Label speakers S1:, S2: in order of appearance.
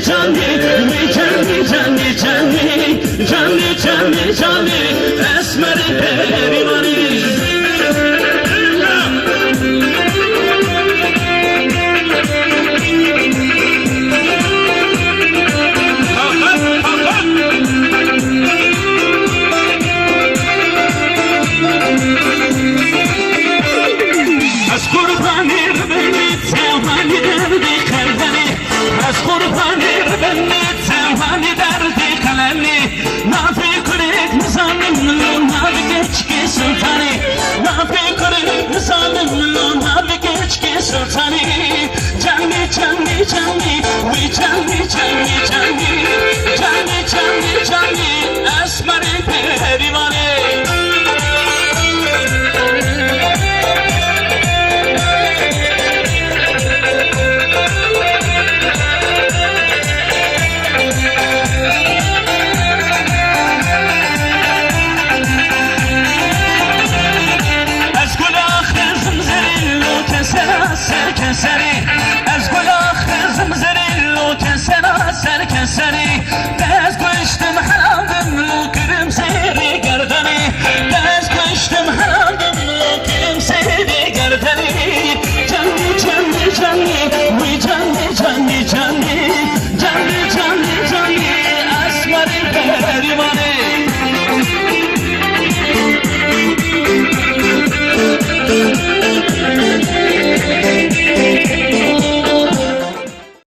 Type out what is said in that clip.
S1: جانی اسمر پریمانی از قربانی ببینی توانی دردی خلدنی از قربانی ببینی توانی دردی خلدنی نافی کنید نظامم نافی geçki sultani نافی کنید نظامم نافی geçki sultani جانی جانی جانی وی جانی جانی جانی جانی جانی جانی اسمر پریمانی کسری